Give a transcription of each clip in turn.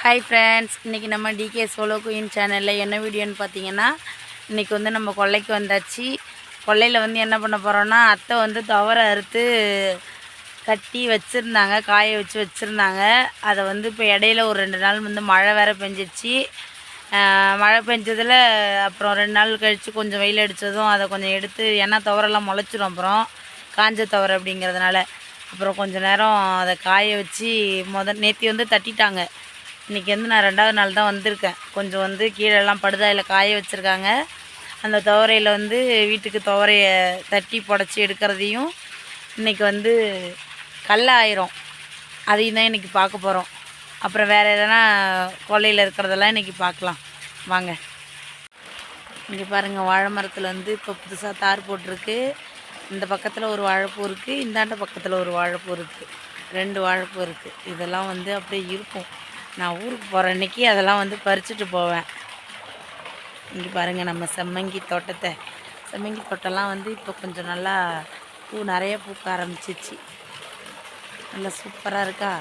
Hi friends, இன்றைக்கி நம்ம decay solo queen சேனலில் என்ன வீடியோன்னு பார்த்தீங்கன்னா, இன்றைக்கி வந்து நம்ம கொல்லைக்கு வந்தாச்சு. கொல்லையில் வந்து என்ன பண்ண போகிறோன்னா, அத்தை வந்து துவரை அறுத்து கட்டி வச்சுருந்தாங்க, காய வச்சு வச்சுருந்தாங்க. அதை வந்து இப்போ இடையில ஒரு 2 நாள் வந்து மழை வேறு பெஞ்சிச்சு. மழை பெஞ்சதில் அப்புறம் 2 நாள் கழித்து கொஞ்சம் வெயில் அடித்ததும் அதை கொஞ்சம் எடுத்து, ஏன்னா துவரெல்லாம் முளைச்சிரும் அப்புறம் காஞ்ச துவரை அப்படிங்கிறதுனால. அப்புறம் கொஞ்சம் நேரம் அதை காய வச்சு நேற்று வந்து தட்டிட்டாங்க. இன்றைக்கி வந்து நான் 2வது நாள் தான் வந்திருக்கேன். கொஞ்சம் வந்து கீழெல்லாம் படுதாயில் காய வச்சுருக்காங்க. அந்த துவரையில் வந்து வீட்டுக்கு துவரையை தட்டி புடச்சி எடுக்கிறதையும், இன்றைக்கி வந்து கல்ல ஆயிரும், அதையும் தான் இன்றைக்கி பார்க்க போகிறோம். அப்புறம் வேறு எதனா கொல்லையில் இருக்கிறதெல்லாம் இன்றைக்கி பார்க்கலாம் வாங்க. இங்கே பாருங்கள், வாழை மரத்தில் வந்து இப்போ புதுசாக தார் போட்டிருக்கு. இந்த பக்கத்தில் ஒரு வாழைப்பூ இருக்குது, இந்தாண்ட பக்கத்தில் ஒரு வாழைப்பூ இருக்குது. 2 வாழைப்பூ இருக்குது. இதெல்லாம் வந்து அப்படியே இருக்கும். நான் ஊருக்கு போகிற அன்றைக்கி அதெல்லாம் வந்து பறிச்சுட்டு போவேன். இங்கே பாருங்கள், நம்ம செம்மங்கி தோட்டம்லாம் வந்து இப்போ கொஞ்சம் நல்லா பூ நிறைய பூக்க ஆரம்பிச்சிச்சு. நல்லா சூப்பராக இருக்கா,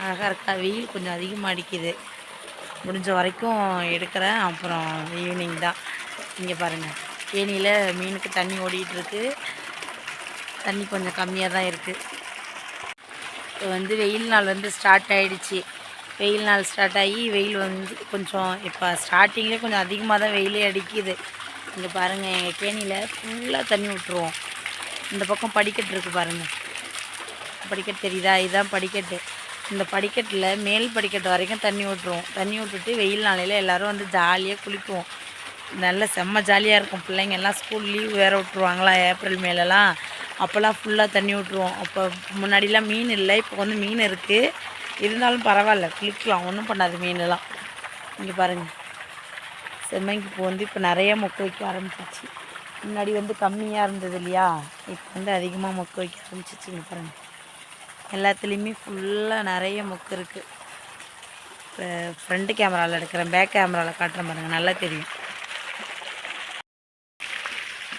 அழகாக இருக்கா. வெயில் கொஞ்சம் அதிகமாக அடிக்குது. முடிஞ்ச வரைக்கும் எடுக்கிறேன், அப்புறம் ஈவினிங் தான். இங்கே பாருங்கள், ஏனியில் மீனுக்கு தண்ணி ஓடிட்டுருக்கு. தண்ணி கொஞ்சம் கம்மியாக தான் இருக்குது. இப்போ வந்து வெயில் நாள் வந்து ஸ்டார்ட் ஆகிடுச்சி. வெயில் நாள் ஸ்டார்ட் ஆகி வெயில் வந்து கொஞ்சம் இப்போ ஸ்டார்டிங்லேயே கொஞ்சம் அதிகமாக தான் வெயிலே அடிக்குது. இங்கே பாருங்கள், எங்கள் கேணியில் ஃபுல்லாக தண்ணி விட்டுருவோம். இந்த பக்கம் படிக்கட்டு இருக்குது பாருங்கள், படிக்கட்டு தெரியுதா? இதுதான் படிக்கட்டு. இந்த படிக்கட்டில் மேல் படிக்கட்டு வரைக்கும் தண்ணி விட்டுருவோம். தண்ணி விட்டுட்டு வெயில் நாளையில் எல்லோரும் வந்து ஜாலியாக குளிக்குவோம். நல்ல செம்ம ஜாலியாக இருக்கும். பிள்ளைங்க எல்லாம் ஸ்கூல் லீவ் வேறு விட்ருவாங்களா, ஏப்ரல் மேலெலாம். அப்போல்லாம் ஃபுல்லாக தண்ணி விட்டுருவோம். அப்போ முன்னாடிலாம் மீன் இல்லை, இப்போ வந்து மீன் இருக்குது. இருந்தாலும் பரவாயில்ல, குளிக்கலாம், ஒன்றும் பண்ணாது மீனெல்லாம். இங்கே பாருங்கள், செம்மங்கி பூ வந்து இப்போ நிறைய மொக்கு வைக்க ஆரம்பிச்சிச்சு. முன்னாடி வந்து கம்மியாக இருந்தது இல்லையா, இப்போ வந்து அதிகமாக மொக்கு வைக்க ஆரம்பிச்சிச்சு. இங்கே பாருங்கள், எல்லாத்துலேயுமே ஃபுல்லாக நிறைய மொக்கு இருக்குது. இப்போ ஃப்ரண்ட் கேமராவில் எடுக்கிறேன், பேக் கேமராவில் காட்டுறேன் பாருங்கள், நல்லா தெரியும்.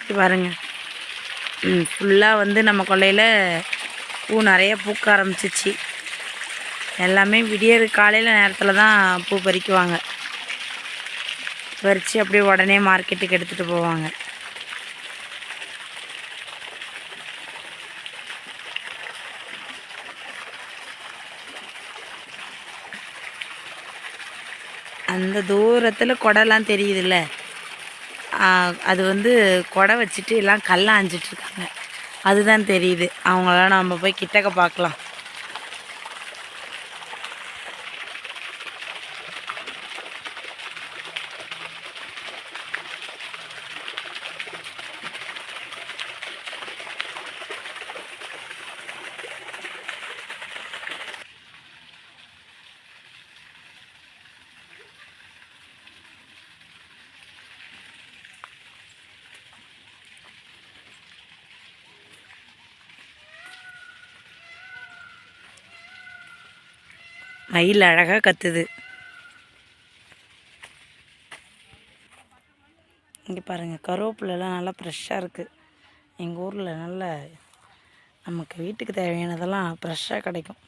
இங்கே பாருங்கள், ஃபுல்லாக வந்து நம்ம கொல்லையில் பூ நிறைய பூக்க ஆரம்பிச்சிச்சு. எல்லாமே விடியற் காலையில் நேரத்தில் தான் பூ பறிக்குவாங்க. பறித்து அப்படியே உடனே மார்க்கெட்டுக்கு எடுத்துகிட்டு போவாங்க. அந்த தூரத்தில் கொடைலாம் தெரியுதுல்ல, அது வந்து கொடை வச்சுட்டு எல்லாம் கல்லை ஆஞ்சிட்ருக்காங்க. அதுதான் தெரியுது. அவங்களாம் நம்ம போய் கிட்டக்க பார்க்கலாம். மயில் அழகாக கத்துது. இங்கே பாருங்கள், கருவேப்பிலெலாம் நல்லா ஃப்ரெஷ்ஷாக இருக்குது. எங்கள் ஊரில் நல்ல நமக்கு வீட்டுக்கு தேவையானதெல்லாம் ஃப்ரெஷ்ஷாக கிடைக்கும்.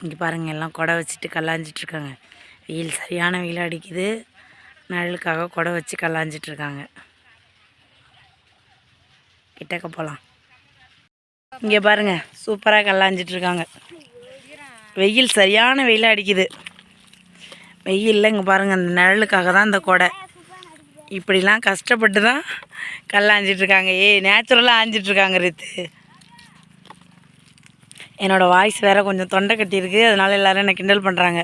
இங்கே பாருங்கள், எல்லாம் கொடை வச்சுட்டு கல்லாஞ்சிட்ருக்காங்க. வெயில் சரியான வெயில் அடிக்குது, நிழலுக்காக கொடை வச்சு கல்லாஞ்சிட்ருக்காங்க. கிட்டக்க போகலாம். இங்கே பாருங்கள், சூப்பராக கல்லாஞ்சிட்ருக்காங்க. வெயில் சரியான வெயில் அடிக்குது. வெயிலில் இங்கே பாருங்கள், அந்த நிழலுக்காக தான் இந்த கொடை. இப்படிலாம் கஷ்டப்பட்டு தான் கல்லாஞ்சிட்ருக்காங்க. நேச்சுரலாக ஆஞ்சிட்ருக்காங்க. ரித்து, என்னோடய வாய்ஸ் வேறு கொஞ்சம் தொண்டை கட்டியிருக்கு, அதனால் எல்லோரும் என்னை கிண்டல் பண்ணுறாங்க.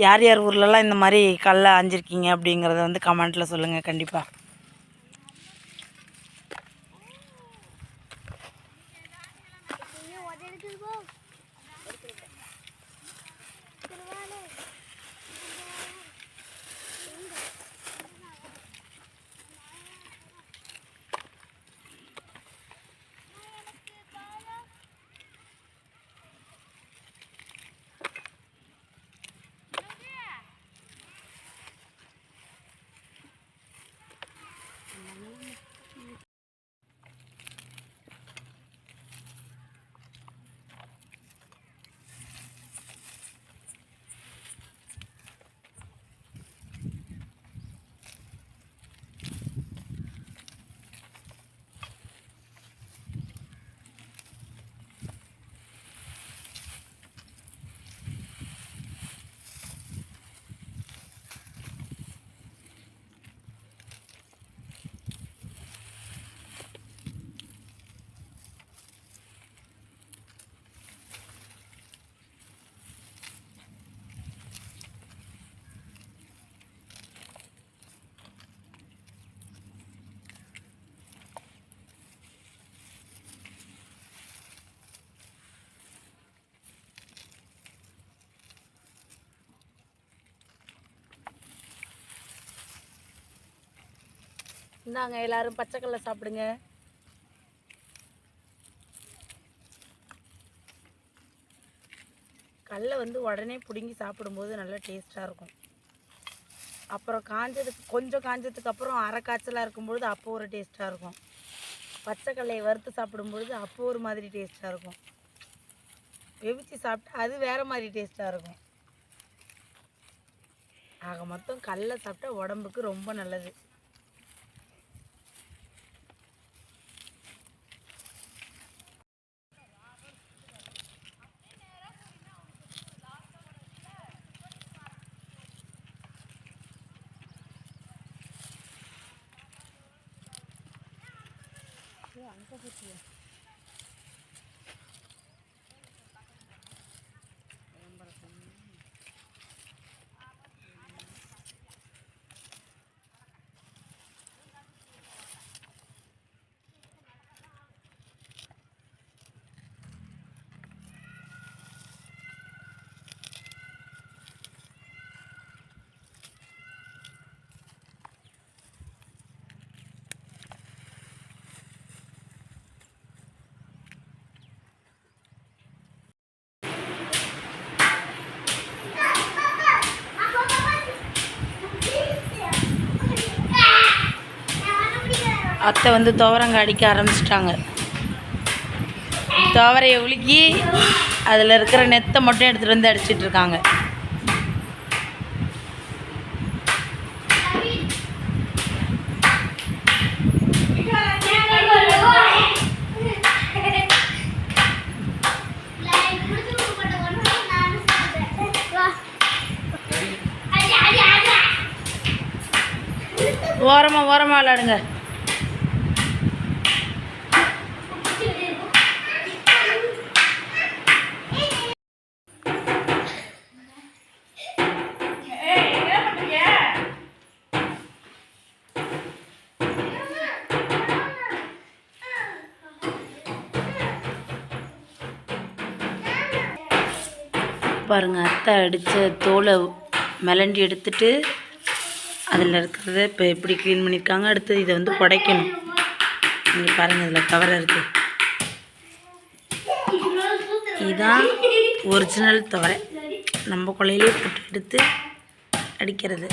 யார் யார் ஊர்லலாம் இந்த மாதிரி கல்லை ஆஞ்சிருக்கீங்க அப்படிங்கிறத வந்து கமெண்ட்டில் சொல்லுங்கள் கண்டிப்பாக. இந்தாங்க எல்லாரும் பச்சைக்கடலை சாப்பிடுங்க. கடலை வந்து உடனே பிடுங்கி சாப்பிடும்போது நல்லா டேஸ்ட்டாக இருக்கும். அப்புறம் கொஞ்சம் காஞ்சதுக்கு அப்புறம் அரை காய்ச்சலாக இருக்கும்பொழுது அப்போ ஒரு டேஸ்ட்டாக இருக்கும். பச்சைக்கடலையை வறுத்து சாப்பிடும்பொழுது அப்போ ஒரு மாதிரி டேஸ்ட்டாக இருக்கும். வெவிச்சு சாப்பிட்டா அது வேறு மாதிரி டேஸ்ட்டாக இருக்கும். ஆக மொத்தம் கடலை சாப்பிட்டா உடம்புக்கு ரொம்ப நல்லது. அங்கே போட்டியா அத்தை வந்து துவரங்காய் அடிக்க ஆரம்பிச்சிட்டாங்க. துவரையை உலுக்கி அதில் இருக்கிற நெத்தை மட்டும் எடுத்துகிட்டு வந்து அடிச்சிட்ருக்காங்க. ஓரமாக விளாடுங்க. பாருங்கள், அத்தை அடித்த தோலை மிளண்டி எடுத்துட்டு அதில் இருக்கிறத இப்போ எப்படி க்ளீன் பண்ணியிருக்காங்க. அடுத்து இதை வந்து புடைக்கணும். இங்கே பாருங்கள், இதில் கவரை இருக்குது. இதுதான் ஒரிஜினல் துவரை. நம்ம கொள்ளையிலே போட்டு எடுத்து அடிக்கிறது.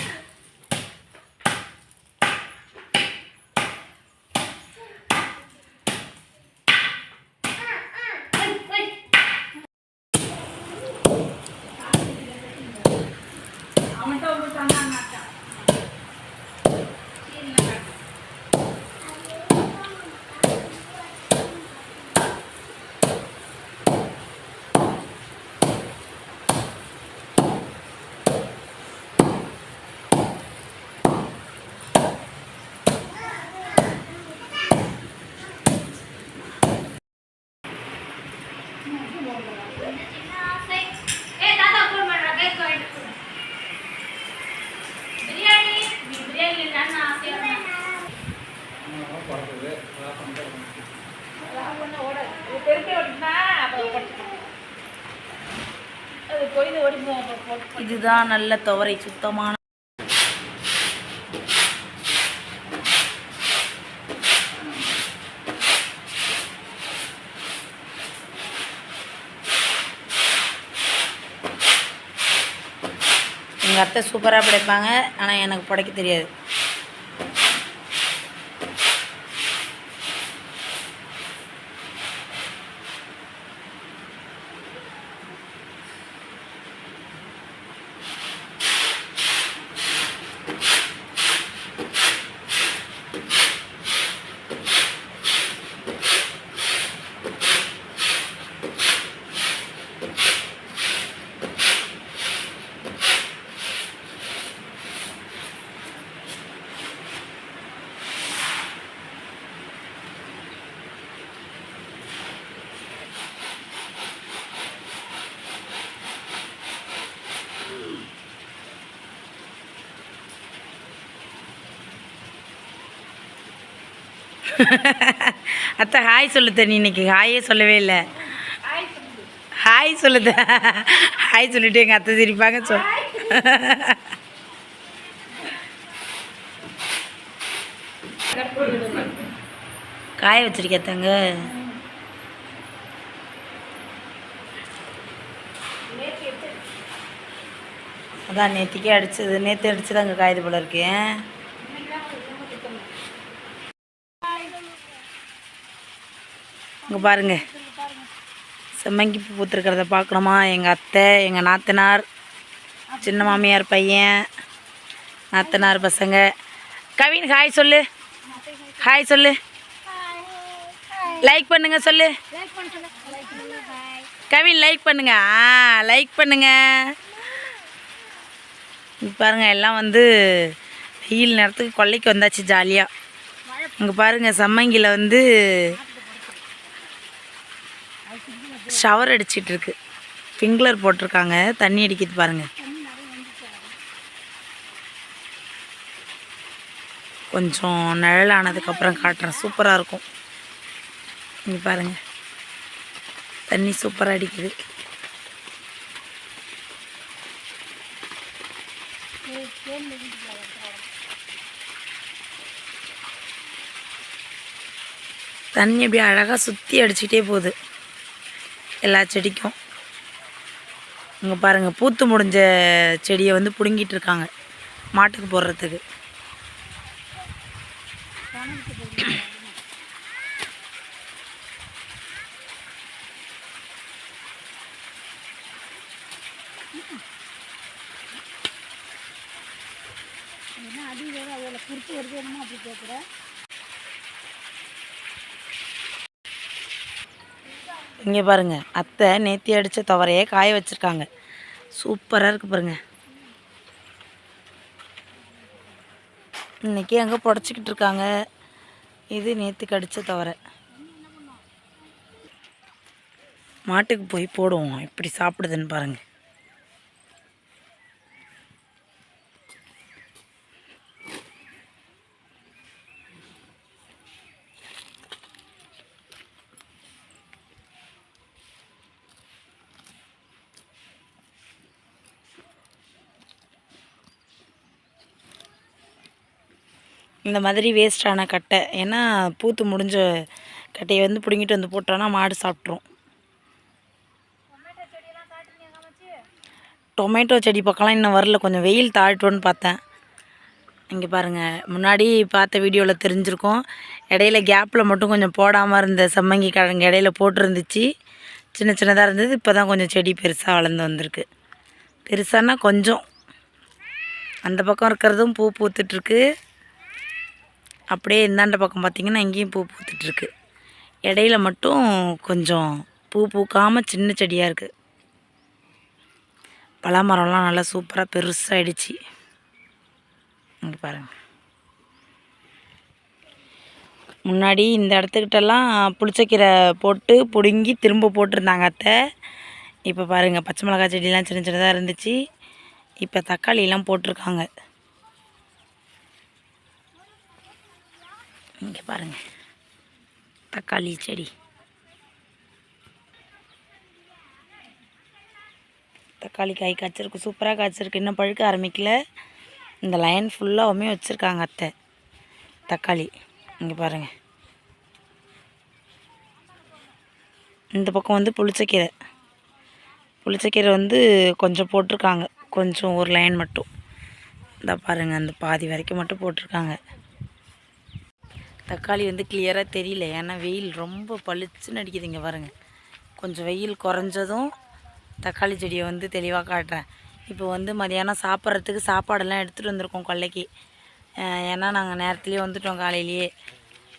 இதுதான் நல்ல துவரை, சுத்தமான. எங்கள் அத்தை சூப்பராக படைப்பாங்க, ஆனால் எனக்கு படைக்க தெரியாது. அத்தை ஹாய் சொல்லுத. நீ இன்னைக்கு ஹாயே சொல்லவே இல்லை. ஹாய் சொல்லுத. ஹாய் சொல்லிட்டு எங்கள் அத்தை சிரிப்பாங்க. சொல். காய வச்சிருக்கே தங்க. அதான் நேற்றுக்கே அடிச்சது, நேற்று அடிச்சது அங்கே காயுது போல இருக்கேன். இங்கே பாருங்க, செம்மங்கி பூ பூத்துருக்கிறத பார்க்கணுமா? எங்கள் அத்தை, எங்கள் நாத்தனார், சின்ன மாமியார் பையன், நாத்தனார் பசங்க. கவின் ஹாய் சொல்லு, ஹாய் சொல்லு, லைக் பண்ணுங்க சொல்லு. கவின் லைக் பண்ணுங்க, லைக் பண்ணுங்க. பாருங்கள், எல்லாம் வந்து வெயில் நேரத்துக்கு கொல்லைக்கு வந்தாச்சு ஜாலியாக. இங்கே பாருங்கள், சம்மங்கியில் வந்து ஷவர் அடிச்சிட்ருக்கு. ஸ்ப்ரிங்க்லர் போட்டிருக்காங்க, தண்ணி அடிக்குது பாருங்கள். கொஞ்சம் நிழல் ஆனதுக்கப்புறம் காட்டுறேன், சூப்பராக இருக்கும். இங்கே பாருங்கள், தண்ணி சூப்பராக அடிக்குது. தண்ணி அப்படியே அழகாக சுற்றி அடிச்சுட்டே போகுது எல்லா செடிக்கும். இங்கே பாருங்கள், பூத்து முடிஞ்ச செடியை வந்து பிடுங்கிட்டு இருக்காங்க மாட்டுக்கு போடுறதுக்கு. இங்கே பாருங்கள், அத்தை நேத்தி அடித்த துவரையே காய வச்சுருக்காங்க. சூப்பராக இருக்குது பாருங்கள். இன்றைக்கி அங்கே புடச்சிக்கிட்டு இருக்காங்க. இது நேற்றுக்கு அடித்த துவரை. மாட்டுக்கு போய் போடுவோம், எப்படி சாப்பிடுதுன்னு பாருங்கள். இந்த மாதிரி வேஸ்டான கட்டை, ஏன்னா பூத்து முடிஞ்ச கட்டையை வந்து பிடுங்கிட்டு வந்து போட்டோன்னா மாடு சாப்பிட்ரும். டொமேட்டோ செடி பக்கம்லாம் இன்னும் வரல, கொஞ்சம் வெயில் தாழ்ட்டோன்னு பார்த்தேன். இங்கே பாருங்கள், முன்னாடி பார்த்த வீடியோவில் தெரிஞ்சிருக்கும். இடையில கேப்பில் மட்டும் கொஞ்சம் போடாமல் இருந்த செம்மங்கி கிழங்கு இடையில போட்டிருந்துச்சு, சின்ன சின்னதாக இருந்தது. இப்போ தான் கொஞ்சம் செடி பெருசாக வளர்ந்து வந்திருக்கு. பெருசானா கொஞ்சம், அந்த பக்கம் இருக்கிறதும் பூ பூத்துட்ருக்கு. அப்படியே இந்தாண்ட பக்கம் பார்த்திங்கன்னா இங்கேயும் பூ பூத்துட்ருக்கு. இடையில மட்டும் கொஞ்சம் பூ பூக்காமல் சின்ன செடியாக இருக்குது. பலாமரம்லாம் நல்லா சூப்பராக பெருசாகிடுச்சு. இங்கே பாருங்கள், முன்னாடி இந்த இடத்துக்கிட்டலாம் புளிச்சக்கீரை போட்டு பிடுங்கி திரும்ப போட்டிருந்தாங்க அத்தை. இப்போ பாருங்கள், பச்சை மிளகாய் செடியெலாம் சின்ன சின்னதாக இருந்துச்சு. இப்போ தக்காளியெலாம் போட்டிருக்காங்க. இங்கே பாருங்கள், தக்காளி செடி, தக்காளி காய் காய்ச்சிருக்கு, சூப்பராக காய்ச்சிருக்கு. இன்னும் பழுக்க ஆரம்பிக்கல. இந்த லைன் ஃபுல்லாகவுமே வச்சுருக்காங்க அத்தை தக்காளி. இங்கே பாருங்கள், இந்த பக்கம் வந்து புளிச்சக்கீரை வந்து கொஞ்சம் போட்டிருக்காங்க, கொஞ்சம் ஒரு லைன் மட்டும். இந்த பாருங்கள், அந்த பாதி வரைக்கும் மட்டும் போட்டிருக்காங்க. தக்காளி வந்து கிளியராக தெரியல, ஏன்னா வெயில் ரொம்ப பளிச்சுன்னு அடிக்குது. இங்கே பாருங்கள், கொஞ்சம் வெயில் குறைஞ்சதும் தக்காளி செடியை வந்து தெளிவாக காட்டுறேன். இப்போ வந்து மதியானம் சாப்பிட்றதுக்கு சாப்பாடெல்லாம் எடுத்துகிட்டு வந்திருக்கோம் கொல்லைக்கு. ஏன்னா நாங்கள் நேரத்துலேயே வந்துவிட்டோம், காலையிலேயே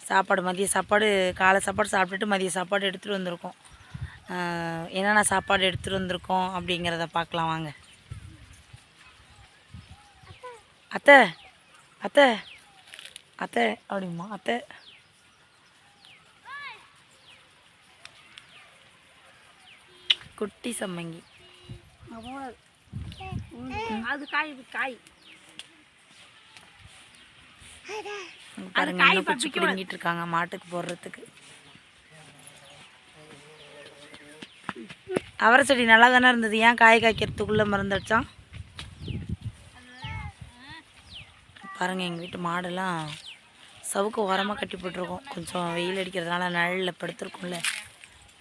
சாப்பாடு, மதிய சாப்பாடு, காலை சாப்பாடு சாப்பிட்டுட்டு மதிய சாப்பாடு எடுத்துகிட்டு வந்திருக்கோம். என்னென்ன சாப்பாடு எடுத்துகிட்டு வந்திருக்கோம் அப்படிங்கிறத பார்க்கலாம் வாங்க. அத்தை அத்தை அத்தை அப்படிமா அத்தை, குட்டி சம்மங்கி அது காய் பாருங்க, இன்னும் குச்சி பிடுங்கிட்டு இருக்காங்க மாட்டுக்கு போடுறதுக்கு. அவரை செடி நல்லா தானே இருந்தது, ஏன் காய் காய்க்கிறதுக்குள்ளே மறந்துடுச்சான் பாருங்கள். எங்கள் வீட்டு மாடெல்லாம் சவுக்கு ஓரமாக கட்டி போட்டிருக்கோம். கொஞ்சம் வெயில் அடிக்கிறதுனால நிழலில் படுத்துருக்கோம்ல,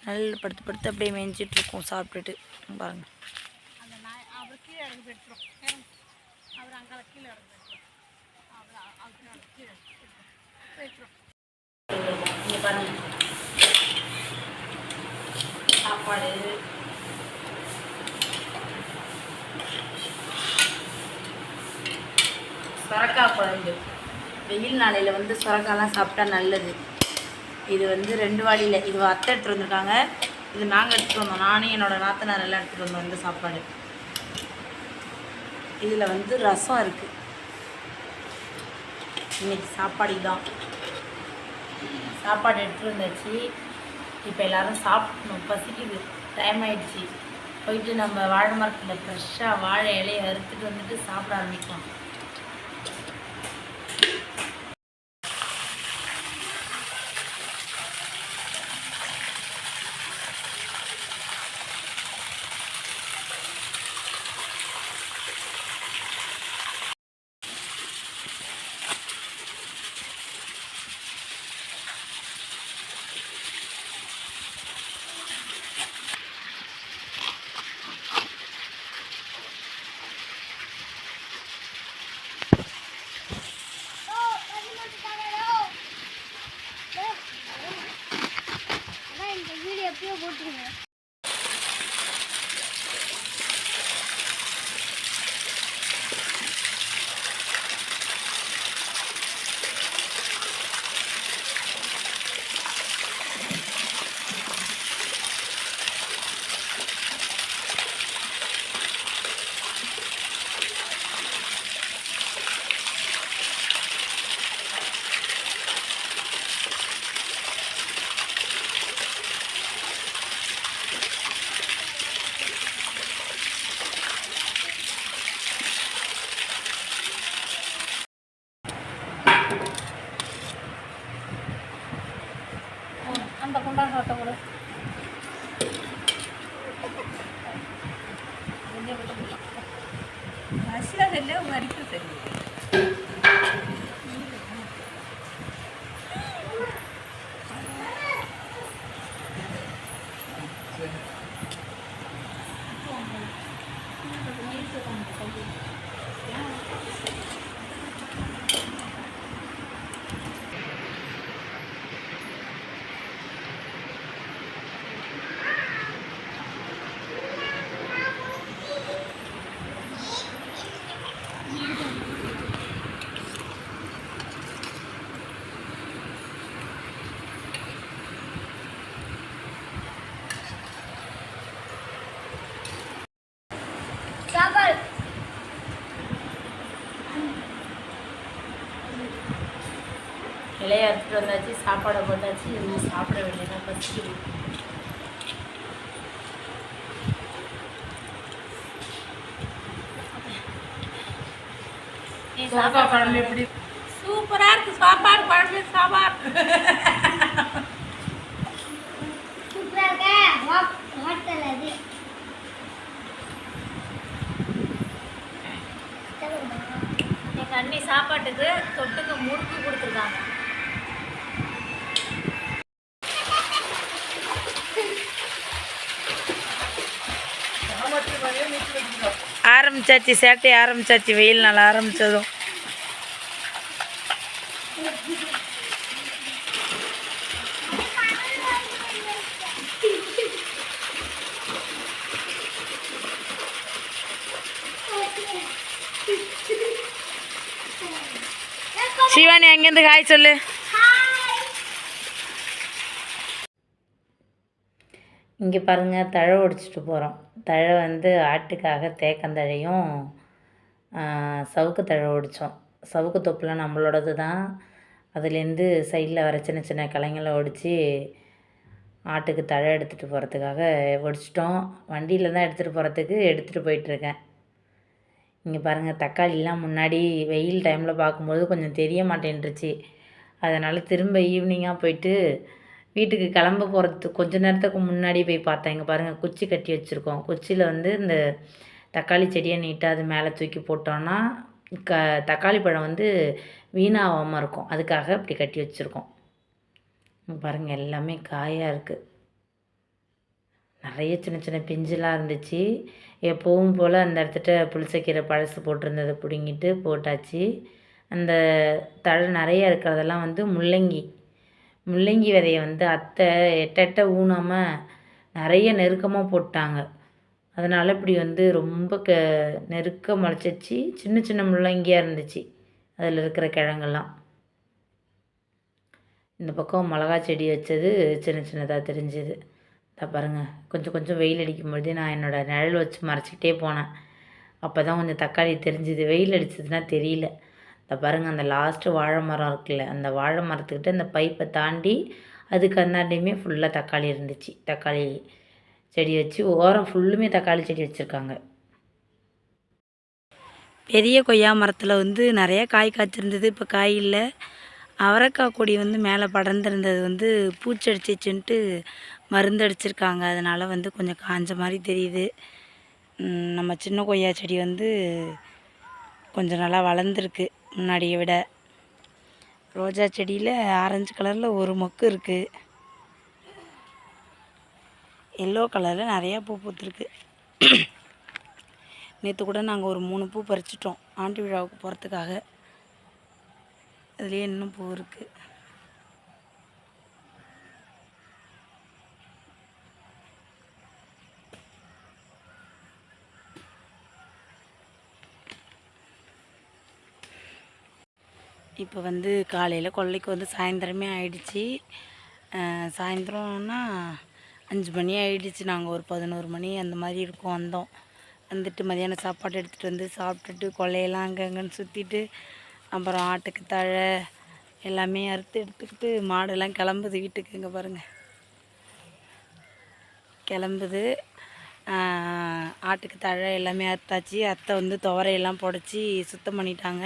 நிழலில் படுத்து படுத்து அப்படியே மேய்ஞ்சிட்ருக்கோம் சாப்பிட்டுட்டு. பாருங்கள், இங்கே பாருங்கள் சாப்பாடு. சுரக்காய் குழம்பு. வெயில் நாளையில் வந்து சுரக்காய்லாம் சாப்பிட்டா நல்லது. இது வந்து 2 வாளியில், இது அத்தை எடுத்துகிட்டு வந்திருக்காங்க, இது நாங்கள் எடுத்துகிட்டு வந்தோம். நானும் என்னோடய நாத்தனார் எல்லாம் எடுத்துகிட்டு வந்தோம் இந்த சாப்பாடு. இதில் வந்து ரசம் இருக்குது. இன்றைக்கி சாப்பாடு தான். சாப்பாடு எடுத்துகிட்டு வந்தாச்சு. இப்போ எல்லோரும் சாப்பிடணும், பசிக்குது, டைம் ஆகிடுச்சி. போயிட்டு நம்ம வாழை மரத்தில் ஃப்ரெஷ்ஷாக வாழை இலையை அறுத்துட்டு வந்துட்டு சாப்பிட ஆரம்பிக்கலாம். அந்த குண்டான் சாப்பிட்ட கூட பஸ்ஸில் உங்கள் அடிக்க தெரியும். இலையை எடுத்துகிட்டு வந்தாச்சு, சாப்பாடை போட்டாச்சு. இன்னும் சாப்பிட வேண்டியதான், பசிக்குது. சாப்பாடு குழம்பு எப்படி சூப்பராக இருக்குது. சாப்பாடு குழம்பு சாம்பார் எங்கள் அண்ணி சாப்பாட்டுக்கு தொட்டுக்கு முறுக்கு கொடுத்துருக்காங்க. ஆரம்பிச்சாச்சு சேட்டை, ஆரம்பிச்சாச்சு. வெயில் நாள் ஆரம்பித்ததும் சிவானி அங்கேருந்து ஹாய் சொல்லு. இங்கே பாருங்கள், தழை ஒடிச்சிட்டு போகிறோம். தழை வந்து ஆட்டுக்காக தேக்கந்தழையும் சவுக்கு தழை ஒடித்தோம். சவுக்கு தொப்புலாம் நம்மளோடது தான். அதுலேருந்து சைடில் வர சின்ன சின்ன களைங்களை ஒடித்து ஆட்டுக்கு தழை எடுத்துகிட்டு போகிறதுக்காக ஒடிச்சிட்டோம். வண்டியில் தான் எடுத்துகிட்டு போகிறதுக்கு எடுத்துகிட்டு போயிட்டுருக்கேன். இங்கே பாருங்கள், தக்காளிலாம் முன்னாடி வெயில் டைமில் பார்க்கும்போது கொஞ்சம் தெரிய மாட்டேன்ருச்சு. அதனால் திரும்ப ஈவினிங்காக போயிட்டு வீட்டுக்கு கிளம்ப போகிறதுக்கு கொஞ்ச நேரத்துக்கு முன்னாடி போய் பார்த்தேன். இங்கே பாருங்கள், குச்சி கட்டி வச்சுருக்கோம். குச்சியில் வந்து இந்த தக்காளி செடியை நீட்டாக அது மேலே தூக்கி போட்டோன்னா தக்காளி பழம் வந்து வீணாகாமல் இருக்கும், அதுக்காக இப்படி கட்டி வச்சுருக்கோம். பாருங்கள் எல்லாமே காயாக இருக்குது. நிறைய சின்ன சின்ன பிஞ்சுலாம் இருந்துச்சு. எப்பவும் போல் அந்த இடத்துட்ட புளிச்சக்கீரை பழசு போட்டிருந்ததை பிடுங்கிட்டு போட்டாச்சு. அந்த தழை நிறைய இருக்கிறதெல்லாம் வந்து முள்ளங்கி முள்ளங்கி விதைய வந்து அத்தை எட்ட ஊனாமல் நிறைய நெருக்கமாக போட்டாங்க. அதனால் இப்படி வந்து ரொம்ப நெருக்க முளைச்சிச்சு. சின்ன சின்ன முள்ளங்கியாக இருந்துச்சு அதில் இருக்கிற கிழங்கெல்லாம். இந்த பக்கம் மிளகா செடி வச்சது சின்ன சின்னதாக தெரிஞ்சுது. அதை பாருங்கள், கொஞ்சம் கொஞ்சம் வெயில் அடிக்கும் பொழுது நான் என்னோடய நிழல் வச்சு மறைச்சிக்கிட்டே போனேன். அப்போ தான் கொஞ்சம் தக்காளி தெரிஞ்சுது. வெயில் அடிச்சதுன்னா தெரியல. அதை பாருங்கள், அந்த லாஸ்ட்டு வாழை மரம் இருக்குல்ல, அந்த வாழை மரத்துக்கிட்ட அந்த பைப்பை தாண்டி அதுக்கு அந்தாண்டையுமே ஃபுல்லாக தக்காளி இருந்துச்சு. தக்காளி செடி வச்சு ஓரம் ஃபுல்லுமே தக்காளி செடி வச்சுருக்காங்க. பெரிய கொய்யா மரத்தில் வந்து நிறைய காய் காய்ச்சிருந்தது, இப்போ காய் இல்லை. அவரைக்காய் கொடி வந்து மேலே படர்ந்துருந்தது வந்து பூச்சடிச்சிச்சுன்ட்டு மருந்து அடிச்சிருக்காங்க. அதனால் வந்து கொஞ்சம் காஞ்ச மாதிரி தெரியுது. நம்ம சின்ன கொய்யா செடி வந்து கொஞ்சம் நல்லா வளர்ந்துருக்கு முன்னாடியை விட. ரோஜா செடியில் ஆரஞ்சு கலரில் ஒரு மொக்கு இருக்குது. எல்லோ கலரில் நிறையா பூ பூத்துருக்கு. நேற்று கூட நாங்கள் ஒரு 3 பூ பறிச்சிட்டோம் ஆண்டி விழாவுக்கு போகிறதுக்காக. அதுலேயே இன்னும் பூ இருக்குது. இப்போ வந்து காலையில் கொல்லைக்கு வந்து சாயந்தரமே ஆயிடுச்சு. சாயந்தரம்னா 5 மணி ஆகிடுச்சு. நாங்கள் ஒரு 11 மணி அந்த மாதிரி இருக்கும் வந்தோம். வந்துட்டு மதியானம் சாப்பாடு எடுத்துகிட்டு வந்து சாப்பிட்டுட்டு கொல்லையெல்லாம் அங்கங்கன்னு சுற்றிட்டு அப்புறம் ஆட்டுக்கு தழை எல்லாமே அறுத்து எடுத்துக்கிட்டு மாடெல்லாம் கிளம்புது வீட்டுக்கு. இங்கே பாருங்கள் கிளம்புது. ஆட்டுக்கு தழை எல்லாமே அறுத்தாச்சு. அத்தை வந்து துவரையெல்லாம் புடச்சி சுத்தம் பண்ணிட்டாங்க.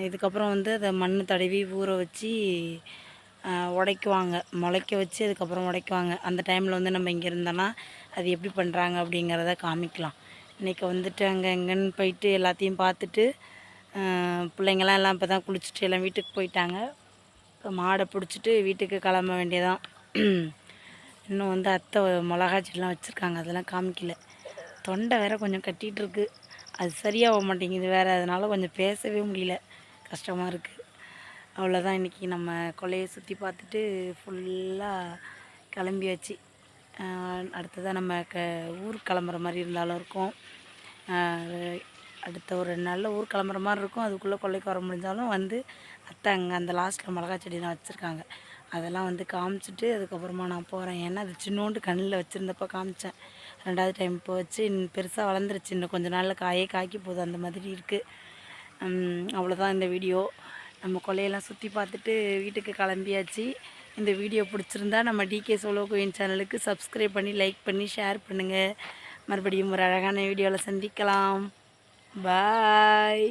இதுக்கப்புறம் வந்து அதை மண் தடவி ஊற வச்சு உடைக்குவாங்க, முளைக்க வச்சு அதுக்கப்புறம் உடைக்குவாங்க. அந்த டைமில் வந்து நம்ம இங்கே இருந்தோன்னா அது எப்படி பண்ணுறாங்க அப்படிங்கிறத காமிக்கலாம். இன்றைக்கி வந்துட்டு அங்கே எங்கேன்னு போயிட்டு எல்லாத்தையும் பார்த்துட்டு பிள்ளைங்கள்லாம் எல்லாம் இப்போ தான் குளிச்சுட்டு எல்லாம் வீட்டுக்கு போயிட்டாங்க. மாடை பிடிச்சிட்டு வீட்டுக்கு கிளம்ப வேண்டியதான். இன்னும் வந்து அத்தை மிளகா செடிலாம் வச்சுருக்காங்க, அதெல்லாம் காமிக்கல. தொண்டை வேறு கொஞ்சம் கட்டிகிட்ருக்கு, அது சரியாக மாட்டேங்குது வேறு. அதனால் கொஞ்சம் பேசவே முடியல, கஷ்டமாக இருக்குது. அவ்வளோதான். இன்றைக்கி நம்ம கொல்லையை சுற்றி பார்த்துட்டு ஃபுல்லாக கிளம்பியாச்சு. அடுத்ததாக நம்ம ஊருக்கு கிளம்புற மாதிரி இருந்தாலும் இருக்கும். அடுத்த ஒரு 2 நாளில் ஊர் கிளம்புற மாதிரி இருக்கும். அதுக்குள்ளே கொல்லைக்கு வர முடிஞ்சாலும் வந்து அத்தை அங்கே அந்த லாஸ்ட்டில் மிளகா செடிலாம் வச்சுருக்காங்க, அதெல்லாம் வந்து காமிச்சிட்டு அதுக்கப்புறமா நான் போகிறேன். ஏன்னா அது சின்னோண்டு கண்ணில் வச்சுருந்தப்போ காமிச்சேன். 2வது டைம் இப்போ வச்சு பெருசாக வளர்ந்துருச்சு. இன்னும் கொஞ்சம் நாளில் காய்க்கி போகுது, அந்த மாதிரி இருக்குது. அவ்வளோதான் இந்த வீடியோ. நம்ம கொல்லையெல்லாம் சுற்றி பார்த்துட்டு வீட்டுக்கு கிளம்பியாச்சு. இந்த வீடியோ பிடிச்சிருந்தா நம்ம டிகே சோலோ குயின் சேனலுக்கு சப்ஸ்கிரைப் பண்ணி லைக் பண்ணி ஷேர் பண்ணுங்கள். மறுபடியும் ஒரு அழகான வீடியோவில் சந்திக்கலாம். பாய்.